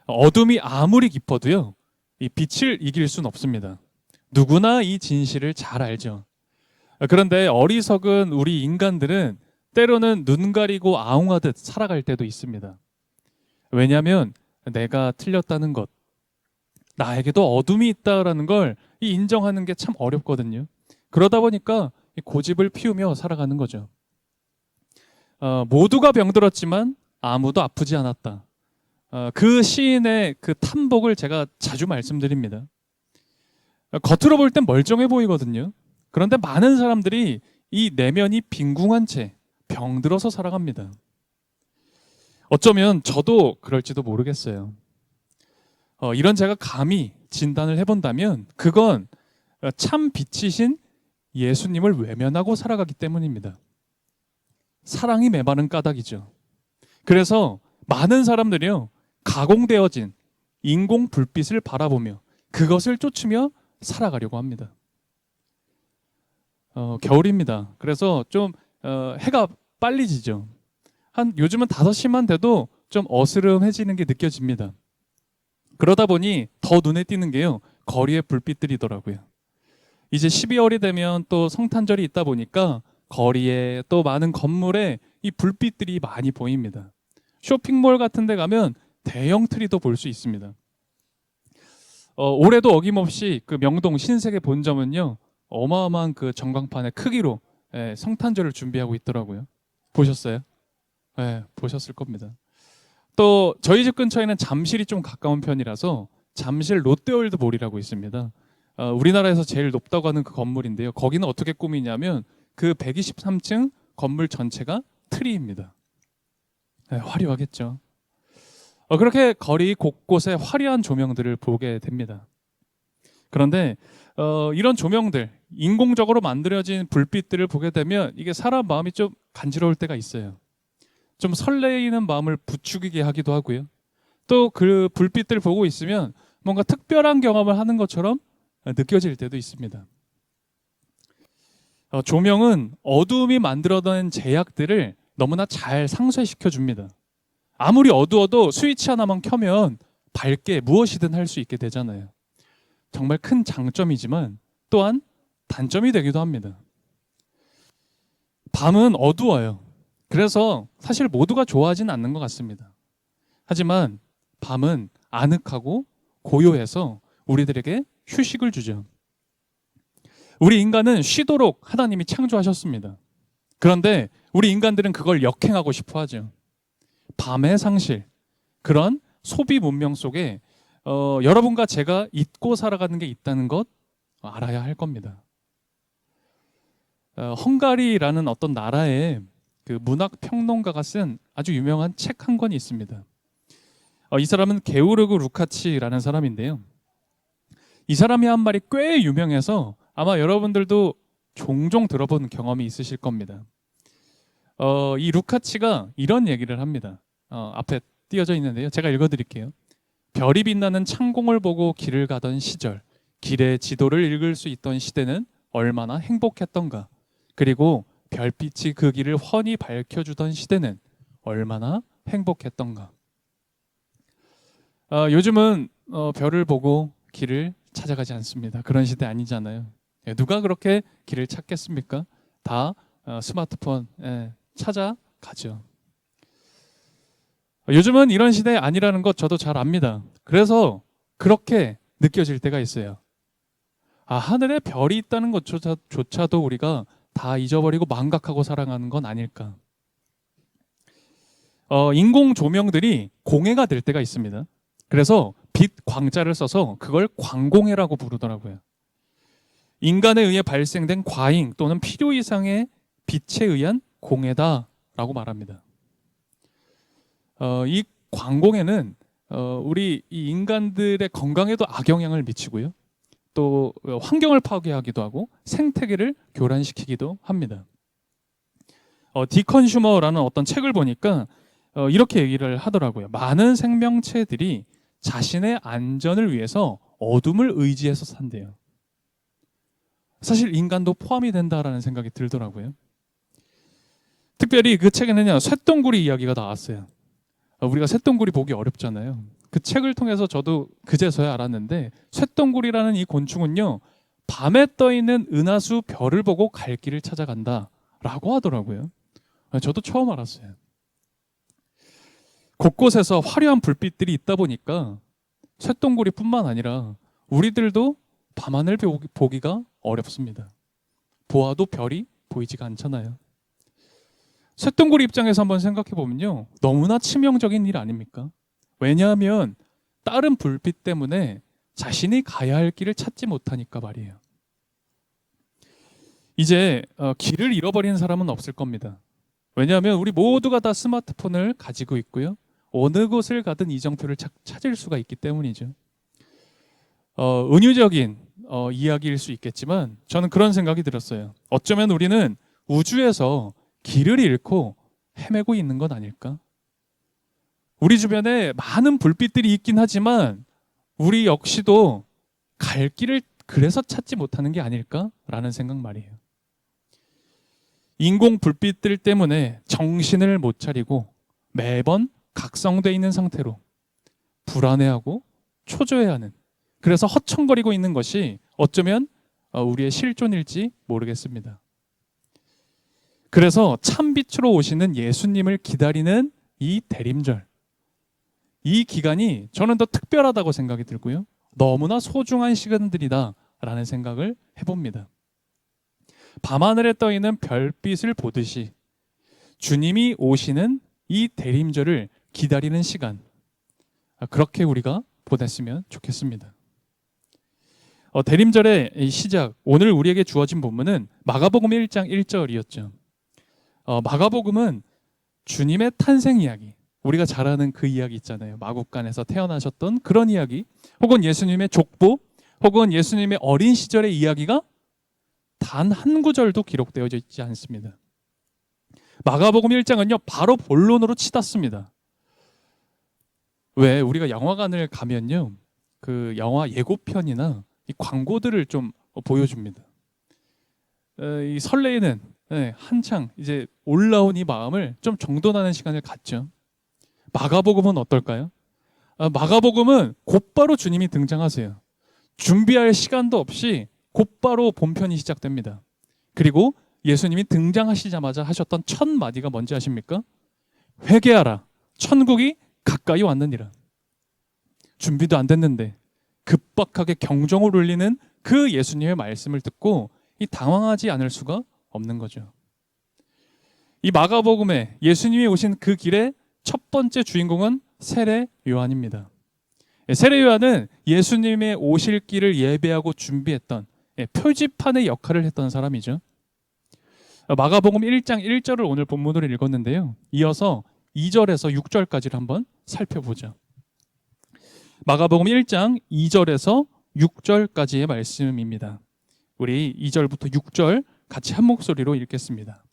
어둠이 아무리 깊어도요, 이 빛을 이길 수는 없습니다. 누구나 이 진실을 잘 알죠. 그런데 어리석은 우리 인간들은 때로는 눈 가리고 아웅하듯 살아갈 때도 있습니다. 왜냐하면 내가 틀렸다는 것, 나에게도 어둠이 있다라는 걸 인정하는 게 참 어렵거든요. 그러다 보니까 이 고집을 피우며 살아가는 거죠. 모두가 병들었지만 아무도 아프지 않았다. 그 시인의 그 탐복을 제가 자주 말씀드립니다. 겉으로 볼 땐 멀쩡해 보이거든요. 그런데 많은 사람들이 이 내면이 빈궁한 채 병들어서 살아갑니다. 어쩌면 저도 그럴지도 모르겠어요. 이런 제가 감히 진단을 해본다면 그건 참 빛이신 예수님을 외면하고 살아가기 때문입니다. 사랑이 메마른 까닭이죠. 그래서 많은 사람들이요, 가공되어진 인공 불빛을 바라보며 그것을 쫓으며 살아가려고 합니다. 겨울입니다. 그래서 좀 해가 빨리 지죠. 요즘은 5시만 돼도 좀 어스름해지는 게 느껴집니다. 그러다 보니 더 눈에 띄는 게요, 거리의 불빛들이더라고요. 이제 12월이 되면 또 성탄절이 있다 보니까 거리에 또 많은 건물에 이 불빛들이 많이 보입니다. 쇼핑몰 같은 데 가면 대형 트리도 볼 수 있습니다. 올해도 어김없이 그 명동 신세계 본점은요, 어마어마한 그 전광판의 크기로 성탄절을 준비하고 있더라고요. 보셨어요? 네, 보셨을 겁니다. 또 저희 집 근처에는 잠실이 좀 가까운 편이라서 잠실 롯데월드 몰이라고 있습니다. 우리나라에서 제일 높다고 하는 그 건물인데요. 거기는 어떻게 꾸미냐면 그 123층 건물 전체가 트리입니다. 네, 화려하겠죠. 그렇게 거리 곳곳에 화려한 조명들을 보게 됩니다. 그런데 이런 조명들, 인공적으로 만들어진 불빛들을 보게 되면 이게 사람 마음이 좀 간지러울 때가 있어요. 좀 설레이는 마음을 부추기게 하기도 하고요. 또 그 불빛들 보고 있으면 뭔가 특별한 경험을 하는 것처럼 느껴질 때도 있습니다. 조명은 어두움이 만들어낸 제약들을 너무나 잘 상쇄시켜 줍니다. 아무리 어두워도 스위치 하나만 켜면 밝게 무엇이든 할 수 있게 되잖아요. 정말 큰 장점이지만 또한 단점이 되기도 합니다. 밤은 어두워요. 그래서 사실 모두가 좋아하진 않는 것 같습니다. 하지만 밤은 아늑하고 고요해서 우리들에게 휴식을 주죠. 우리 인간은 쉬도록 하나님이 창조하셨습니다. 그런데 우리 인간들은 그걸 역행하고 싶어 하죠. 밤의 상실, 그런 소비 문명 속에 여러분과 제가 잊고 살아가는 게 있다는 것 알아야 할 겁니다. 헝가리라는 어떤 나라의 그 문학 평론가가 쓴 아주 유명한 책 한 권이 있습니다. 이 사람은 게오르그 루카치라는 사람인데요. 이 사람이 한 말이 꽤 유명해서 아마 여러분들도 종종 들어본 경험이 있으실 겁니다. 이 루카치가 이런 얘기를 합니다. 앞에 띄어져 있는데요. 제가 읽어드릴게요. 별이 빛나는 창공을 보고 길을 가던 시절, 길의 지도를 읽을 수 있던 시대는 얼마나 행복했던가. 그리고 별빛이 그 길을 훤히 밝혀주던 시대는 얼마나 행복했던가. 요즘은 별을 보고 길을 찾아가지 않습니다. 그런 시대 아니잖아요. 누가 그렇게 길을 찾겠습니까? 다 스마트폰 찾아가죠. 요즘은 이런 시대 아니라는 것 저도 잘 압니다. 그래서 그렇게 느껴질 때가 있어요. 하늘에 별이 있다는 것조차도 우리가 다 잊어버리고 망각하고 살아가는 건 아닐까. 인공 조명들이 공해가 될 때가 있습니다. 그래서 빛 광자를 써서 그걸 광공해라고 부르더라고요. 인간에 의해 발생된 과잉 또는 필요 이상의 빛에 의한 공해다라고 말합니다. 이 광공해는 우리 이 인간들의 건강에도 악영향을 미치고요. 또 환경을 파괴하기도 하고 생태계를 교란시키기도 합니다. 디컨슈머라는 어떤 책을 보니까 이렇게 얘기를 하더라고요. 많은 생명체들이 자신의 안전을 위해서 어둠을 의지해서 산대요. 사실 인간도 포함이 된다라는 생각이 들더라고요. 특별히 그 책에는요, 쇳덩구리 이야기가 나왔어요. 우리가 쇳덩구리 보기 어렵잖아요. 그 책을 통해서 저도 그제서야 알았는데 쇳덩굴이라는 이 곤충은요, 밤에 떠 있는 은하수 별을 보고 갈 길을 찾아간다라고 하더라고요. 저도 처음 알았어요. 곳곳에서 화려한 불빛들이 있다 보니까 쇳덩굴이뿐만 아니라 우리들도 밤하늘 보기가 어렵습니다. 보아도 별이 보이지가 않잖아요. 쇳덩굴 입장에서 한번 생각해 보면요, 너무나 치명적인 일 아닙니까? 왜냐하면 다른 불빛 때문에 자신이 가야 할 길을 찾지 못하니까 말이에요. 이제 길을 잃어버리는 사람은 없을 겁니다. 왜냐하면 우리 모두가 다 스마트폰을 가지고 있고요, 어느 곳을 가든 이정표를 찾을 수가 있기 때문이죠. 은유적인 이야기일 수 있겠지만 저는 그런 생각이 들었어요. 어쩌면 우리는 우주에서 길을 잃고 헤매고 있는 건 아닐까? 우리 주변에 많은 불빛들이 있긴 하지만 우리 역시도 갈 길을 그래서 찾지 못하는 게 아닐까라는 생각 말이에요. 인공 불빛들 때문에 정신을 못 차리고 매번 각성돼 있는 상태로 불안해하고 초조해하는, 그래서 허청거리고 있는 것이 어쩌면 우리의 실존일지 모르겠습니다. 그래서 참빛으로 오시는 예수님을 기다리는 이 대림절, 이 기간이 저는 더 특별하다고 생각이 들고요, 너무나 소중한 시간들이다라는 생각을 해봅니다. 밤하늘에 떠 있는 별빛을 보듯이 주님이 오시는 이 대림절을 기다리는 시간, 그렇게 우리가 보냈으면 좋겠습니다. 대림절의 시작, 오늘 우리에게 주어진 본문은 마가복음 1장 1절이었죠. 마가복음은 주님의 탄생 이야기, 우리가 잘 아는 그 이야기 있잖아요. 마국간에서 태어나셨던 그런 이야기, 혹은 예수님의 족보, 혹은 예수님의 어린 시절의 이야기가 단 한 구절도 기록되어져 있지 않습니다. 마가복음 1장은요, 바로 본론으로 치닫습니다. 왜 우리가 영화관을 가면요, 그 영화 예고편이나 이 광고들을 좀 보여줍니다. 이 설레이는, 한창 이제 올라온 이 마음을 좀 정돈하는 시간을 갖죠. 마가복음은 어떨까요? 마가복음은 곧바로 주님이 등장하세요. 준비할 시간도 없이 곧바로 본편이 시작됩니다. 그리고 예수님이 등장하시자마자 하셨던 첫 마디가 뭔지 아십니까? 회개하라, 천국이 가까이 왔느니라. 준비도 안 됐는데 급박하게 경종을 울리는 그 예수님의 말씀을 듣고 이 당황하지 않을 수가 없는 거죠. 이 마가복음에 예수님이 오신 그 길의 첫 번째 주인공은 세례 요한입니다. 세례 요한은 예수님의 오실 길을 예배하고 준비했던 표지판의 역할을 했던 사람이죠. 마가복음 1장 1절을 오늘 본문으로 읽었는데요, 이어서 2절에서 6절까지를 한번 살펴보죠. 마가복음 1장 2절에서 6절까지의 말씀입니다. 우리 2절부터 6절 같이 한 목소리로 읽겠습니다.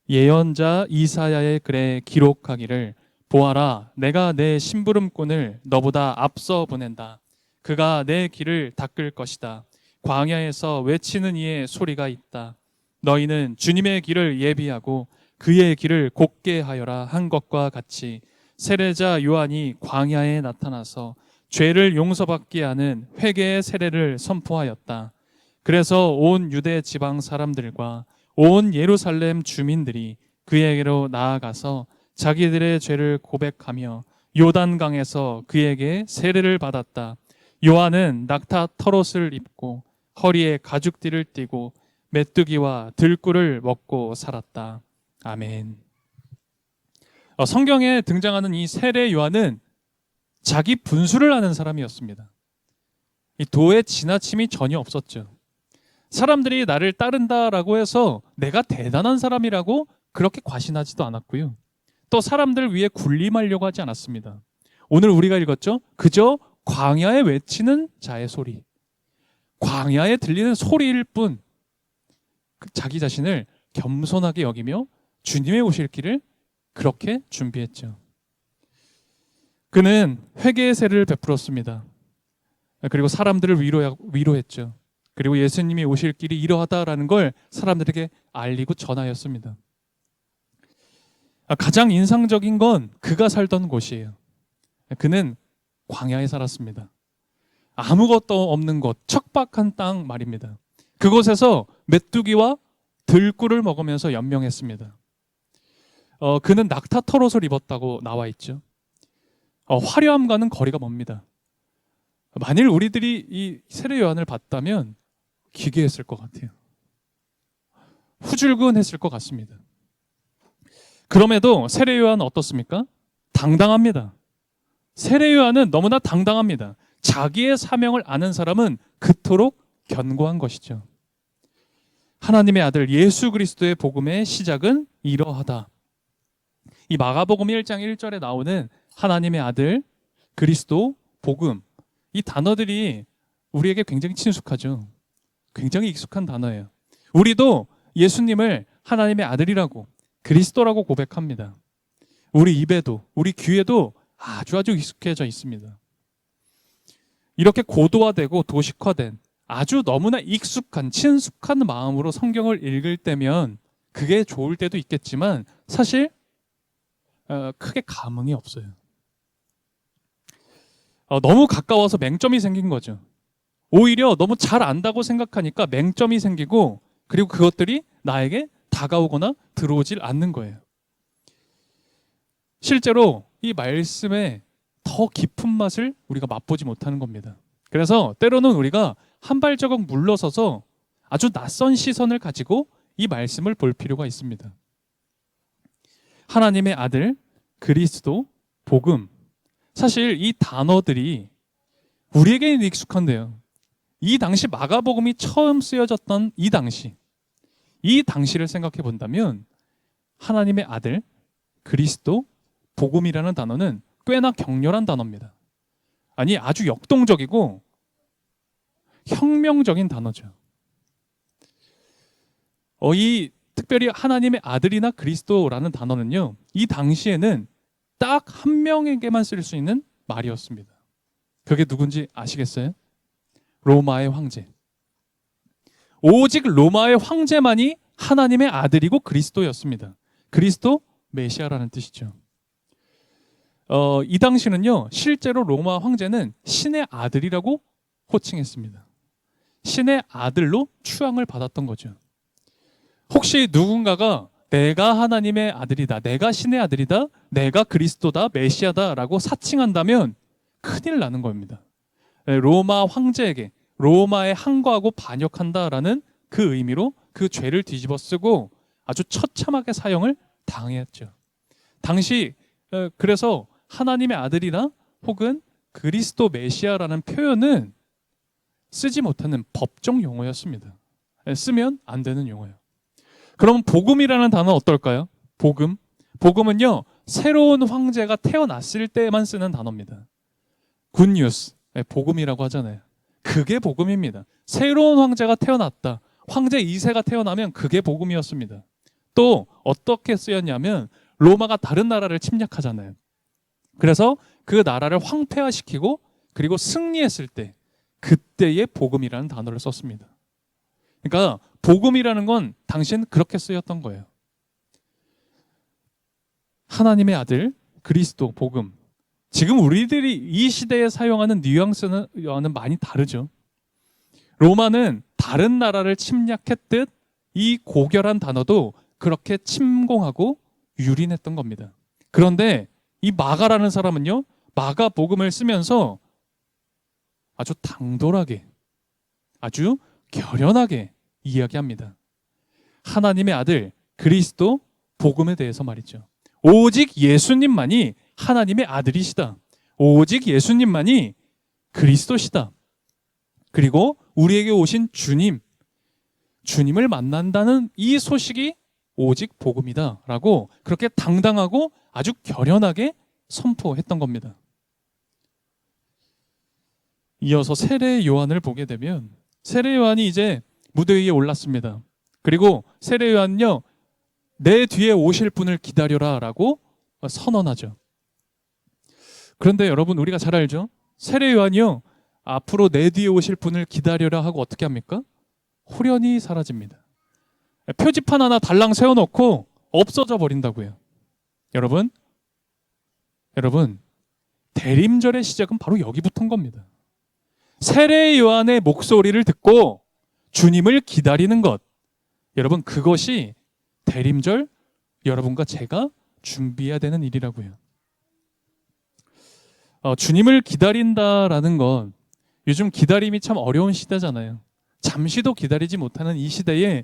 예언자 이사야의 글에 기록하기를, 보아라, 내가 내 심부름꾼을 너보다 앞서 보낸다. 그가 내 길을 닦을 것이다. 광야에서 외치는 이의 소리가 있다. 너희는 주님의 길을 예비하고 그의 길을 곧게 하여라 한 것과 같이 세례자 요한이 광야에 나타나서 죄를 용서받게 하는 회개의 세례를 선포하였다. 그래서 온 유대 지방 사람들과 온 예루살렘 주민들이 그에게로 나아가서 자기들의 죄를 고백하며 요단강에서 그에게 세례를 받았다. 요한은 낙타 털옷을 입고 허리에 가죽띠를 띠고 메뚜기와 들꿀을 먹고 살았다. 아멘. 성경에 등장하는 이 세례 요한은 자기 분수를 아는 사람이었습니다. 이 도에 지나침이 전혀 없었죠. 사람들이 나를 따른다라고 해서 내가 대단한 사람이라고 그렇게 과신하지도 않았고요, 또 사람들 위에 군림하려고 하지 않았습니다. 오늘 우리가 읽었죠? 그저 광야에 외치는 자의 소리, 광야에 들리는 소리일 뿐, 자기 자신을 겸손하게 여기며 주님의 오실 길을 그렇게 준비했죠. 그는 회개의 세례를 베풀었습니다. 그리고 사람들을 위로했죠. 그리고 예수님이 오실 길이 이러하다라는 걸 사람들에게 알리고 전하였습니다. 가장 인상적인 건 그가 살던 곳이에요. 그는 광야에 살았습니다. 아무것도 없는 곳, 척박한 땅 말입니다. 그곳에서 메뚜기와 들꿀을 먹으면서 연명했습니다. 그는 낙타 털옷을 입었다고 나와 있죠. 화려함과는 거리가 멉니다. 만일 우리들이 이 세례 요한을 봤다면 기괴했을 것 같아요. 후줄근했을 것 같습니다. 그럼에도 세례 요한은 어떻습니까? 당당합니다. 세례 요한은 너무나 당당합니다. 자기의 사명을 아는 사람은 그토록 견고한 것이죠. 하나님의 아들 예수 그리스도의 복음의 시작은 이러하다. 이 마가복음 1장 1절에 나오는 하나님의 아들, 그리스도, 복음, 이 단어들이 우리에게 굉장히 친숙하죠. 굉장히 익숙한 단어예요. 우리도 예수님을 하나님의 아들이라고, 그리스도라고 고백합니다. 우리 입에도, 우리 귀에도 아주 익숙해져 있습니다. 이렇게 고도화되고 도식화된 아주 너무나 익숙한, 친숙한 마음으로 성경을 읽을 때면 그게 좋을 때도 있겠지만 사실 크게 감흥이 없어요. 너무 가까워서 맹점이 생긴 거죠. 오히려 너무 잘 안다고 생각하니까 맹점이 생기고, 그리고 그것들이 나에게 다가오거나 들어오질 않는 거예요. 실제로 이 말씀의 더 깊은 맛을 우리가 맛보지 못하는 겁니다. 그래서 때로는 우리가 한 발자국 물러서서 아주 낯선 시선을 가지고 이 말씀을 볼 필요가 있습니다. 하나님의 아들, 그리스도, 복음. 사실 이 단어들이 우리에게는 익숙한데요. 이 당시 마가복음이 처음 쓰여졌던 이 당시를 생각해 본다면 하나님의 아들, 그리스도, 복음이라는 단어는 꽤나 격렬한 단어입니다. 아니, 아주 역동적이고 혁명적인 단어죠. 이 특별히 하나님의 아들이나 그리스도라는 단어는요, 이 당시에는 딱 한 명에게만 쓸 수 있는 말이었습니다. 그게 누군지 아시겠어요? 로마의 황제. 오직 로마의 황제만이 하나님의 아들이고 그리스도였습니다. 그리스도, 메시아라는 뜻이죠. 이 당시는요, 실제로 로마 황제는 신의 아들이라고 호칭했습니다. 신의 아들로 추앙을 받았던 거죠. 혹시 누군가가 내가 하나님의 아들이다, 내가 신의 아들이다, 내가 그리스도다, 메시아다라고 사칭한다면 큰일 나는 겁니다. 로마 황제에게 로마에 항거하고 반역한다라는 그 의미로 그 죄를 뒤집어 쓰고 아주 처참하게 사형을 당했죠. 당시 그래서 하나님의 아들이나 혹은 그리스도 메시아라는 표현은 쓰지 못하는 법정 용어였습니다. 쓰면 안 되는 용어예요. 그럼 복음이라는 단어는 어떨까요? 복음. 복음은요, 새로운 황제가 태어났을 때만 쓰는 단어입니다. 굿뉴스, 복음이라고 하잖아요. 그게 복음입니다. 새로운 황제가 태어났다. 황제 2세가 태어나면 그게 복음이었습니다. 또 어떻게 쓰였냐면 로마가 다른 나라를 침략하잖아요. 그래서 그 나라를 황폐화시키고 그리고 승리했을 때 그때의 복음이라는 단어를 썼습니다. 그러니까 복음이라는 건 당시엔 그렇게 쓰였던 거예요. 하나님의 아들, 그리스도, 복음. 지금 우리들이 이 시대에 사용하는 뉘앙스와는 많이 다르죠. 로마는 다른 나라를 침략했듯 이 고결한 단어도 그렇게 침공하고 유린했던 겁니다. 그런데 이 마가라는 사람은요, 마가 복음을 쓰면서 아주 당돌하게, 아주 결연하게 이야기합니다. 하나님의 아들, 그리스도, 복음에 대해서 말이죠. 오직 예수님만이 하나님의 아들이시다. 오직 예수님만이 그리스도시다. 그리고 우리에게 오신 주님을 만난다는 이 소식이 오직 복음이다 라고 그렇게 당당하고 아주 결연하게 선포했던 겁니다. 이어서 세례 요한을 보게 되면 세례 요한이 이제 무대 위에 올랐습니다. 그리고 세례 요한은요, 내 뒤에 오실 분을 기다려라 라고 선언하죠. 그런데 여러분, 우리가 잘 알죠? 세례 요한이요, 앞으로 내 뒤에 오실 분을 기다려라 하고 어떻게 합니까? 호련히 사라집니다. 표지판 하나 달랑 세워놓고 없어져 버린다고요. 여러분, 대림절의 시작은 바로 여기부터인 겁니다. 세례 요한의 목소리를 듣고 주님을 기다리는 것. 여러분, 그것이 대림절 여러분과 제가 준비해야 되는 일이라고요. 주님을 기다린다라는 건 요즘 기다림이 참 어려운 시대잖아요. 잠시도 기다리지 못하는 이 시대에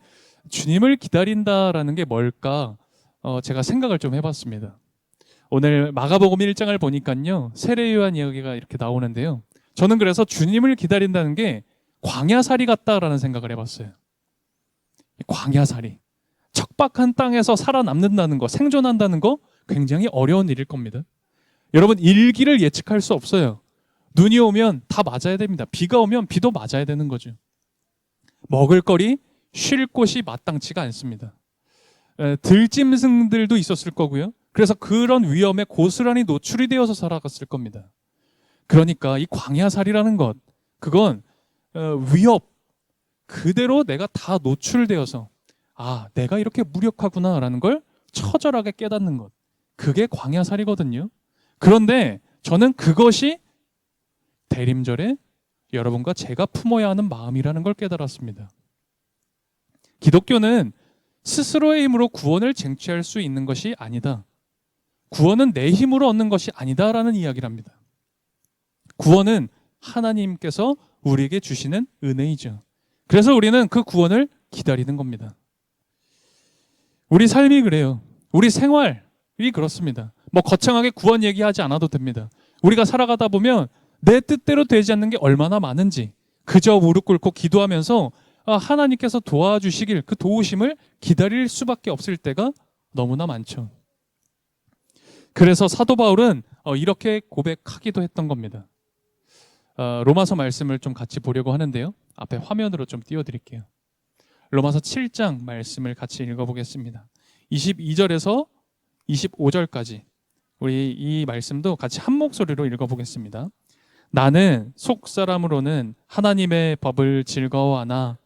주님을 기다린다라는 게 뭘까? 제가 생각을 좀 해봤습니다. 오늘 마가복음 1장을 보니까요, 세례 요한 이야기가 이렇게 나오는데요. 저는 그래서 주님을 기다린다는 게 광야살이 같다라는 생각을 해봤어요. 광야살이. 척박한 땅에서 살아남는다는 거, 생존한다는 거 굉장히 어려운 일일 겁니다. 여러분, 일기를 예측할 수 없어요. 눈이 오면 다 맞아야 됩니다. 비가 오면 비도 맞아야 되는 거죠. 먹을거리, 쉴 곳이 마땅치가 않습니다. 들짐승들도 있었을 거고요. 그래서 그런 위험에 고스란히 노출이 되어서 살아갔을 겁니다. 그러니까 이 광야살이라는 것, 그건 위협, 그대로 내가 다 노출되어서 내가 이렇게 무력하구나라는 걸 처절하게 깨닫는 것, 그게 광야살이거든요. 그런데 저는 그것이 대림절에 여러분과 제가 품어야 하는 마음이라는 걸 깨달았습니다. 기독교는 스스로의 힘으로 구원을 쟁취할 수 있는 것이 아니다. 구원은 내 힘으로 얻는 것이 아니다라는 이야기를 합니다. 구원은 하나님께서 우리에게 주시는 은혜이죠. 그래서 우리는 그 구원을 기다리는 겁니다. 우리 삶이 그래요. 우리 생활이 그렇습니다. 거창하게 구원 얘기하지 않아도 됩니다. 우리가 살아가다 보면 내 뜻대로 되지 않는 게 얼마나 많은지 그저 무릎 꿇고 기도하면서 하나님께서 도와주시길, 그 도우심을 기다릴 수밖에 없을 때가 너무나 많죠. 그래서 사도 바울은 이렇게 고백하기도 했던 겁니다. 로마서 말씀을 좀 같이 보려고 하는데요. 앞에 화면으로 좀 띄워드릴게요. 로마서 7장 말씀을 같이 읽어보겠습니다. 22절에서 25절까지 우리 이 말씀도 같이 한 목소리로 읽어보겠습니다. 나는 속사람으로는 하나님의 법을 즐거워하나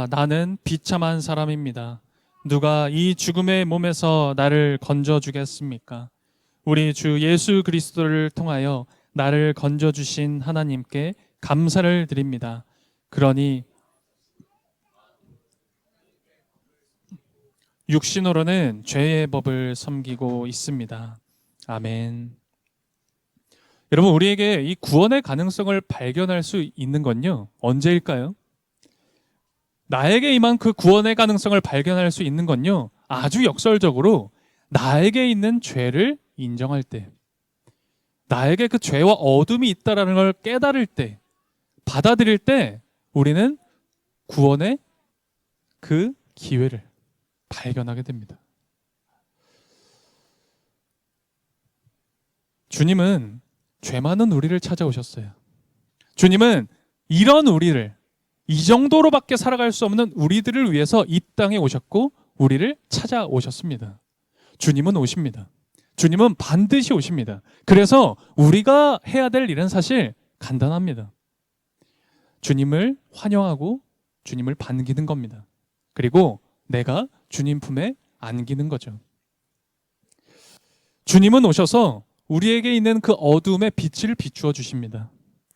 나는 비참한 사람입니다. 누가 이 죽음의 몸에서 나를 건져주겠습니까? 우리 주 예수 그리스도를 통하여 나를 건져주신 하나님께 감사를 드립니다. 그러니 육신으로는 죄의 법을 섬기고 있습니다. 아멘. 여러분, 우리에게 이 구원의 가능성을 발견할 수 있는 건요, 언제일까요? 나에게 임한 그 구원의 가능성을 발견할 수 있는 건요, 아주 역설적으로 나에게 있는 죄를 인정할 때, 나에게 그 죄와 어둠이 있다는 걸 깨달을 때, 받아들일 때 우리는 구원의 그 기회를 발견하게 됩니다. 주님은 죄 많은 우리를 찾아오셨어요. 주님은 이런 우리를, 이 정도로밖에 살아갈 수 없는 우리들을 위해서 이 땅에 오셨고 우리를 찾아오셨습니다. 주님은 오십니다. 주님은 반드시 오십니다. 그래서 우리가 해야 될 일은 사실 간단합니다. 주님을 환영하고 주님을 반기는 겁니다. 그리고 내가 주님 품에 안기는 거죠. 주님은 오셔서 우리에게 있는 그 어둠의 빛을 비추어 주십니다.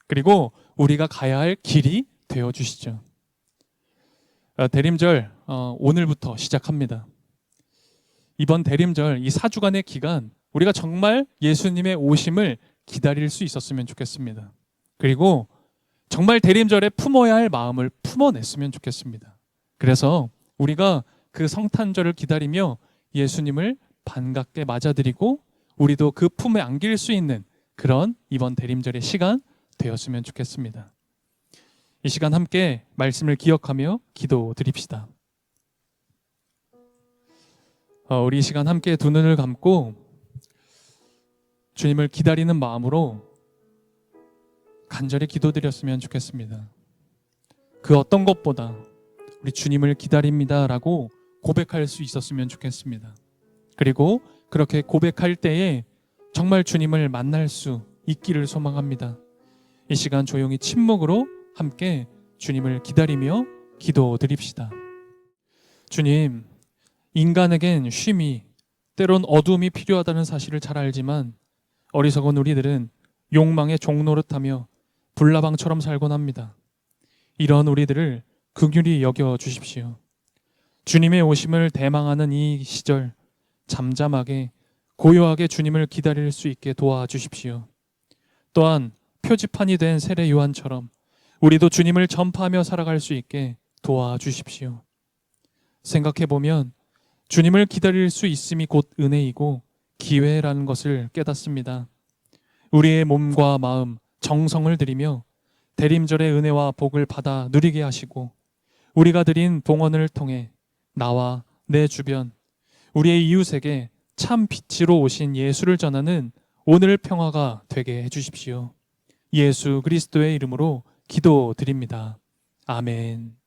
그리고 우리가 가야 할 길이 되어 주시죠. 대림절 오늘부터 시작합니다. 이번 대림절 이 4주간의 기간 우리가 정말 예수님의 오심을 기다릴 수 있었으면 좋겠습니다. 그리고 정말 대림절에 품어야 할 마음을 품어냈으면 좋겠습니다. 그래서 우리가 그 성탄절을 기다리며 예수님을 반갑게 맞아들이고 우리도 그 품에 안길 수 있는 그런 이번 대림절의 시간 되었으면 좋겠습니다. 이 시간 함께 말씀을 기억하며 기도 드립시다. 우리 이 시간 함께 두 눈을 감고 주님을 기다리는 마음으로 간절히 기도드렸으면 좋겠습니다. 그 어떤 것보다 우리 주님을 기다립니다라고 고백할 수 있었으면 좋겠습니다. 그리고 그렇게 고백할 때에 정말 주님을 만날 수 있기를 소망합니다. 이 시간 조용히 침묵으로 함께 주님을 기다리며 기도드립시다. 주님, 인간에겐 쉼이, 때론 어두움이 필요하다는 사실을 잘 알지만 어리석은 우리들은 욕망의 종노릇하며 불나방처럼 살곤 합니다. 이런 우리들을 긍휼히 여겨 주십시오. 주님의 오심을 대망하는 이 시절 잠잠하게 고요하게 주님을 기다릴 수 있게 도와주십시오. 또한 표지판이 된 세례 요한처럼 우리도 주님을 전파하며 살아갈 수 있게 도와주십시오. 생각해보면 주님을 기다릴 수 있음이 곧 은혜이고 기회라는 것을 깨닫습니다. 우리의 몸과 마음, 정성을 들이며 대림절의 은혜와 복을 받아 누리게 하시고 우리가 드린 봉헌을 통해 나와 내 주변, 우리의 이웃에게 참 빛으로 오신 예수를 전하는 오늘 평화가 되게 해주십시오. 예수 그리스도의 이름으로 기도드립니다. 아멘.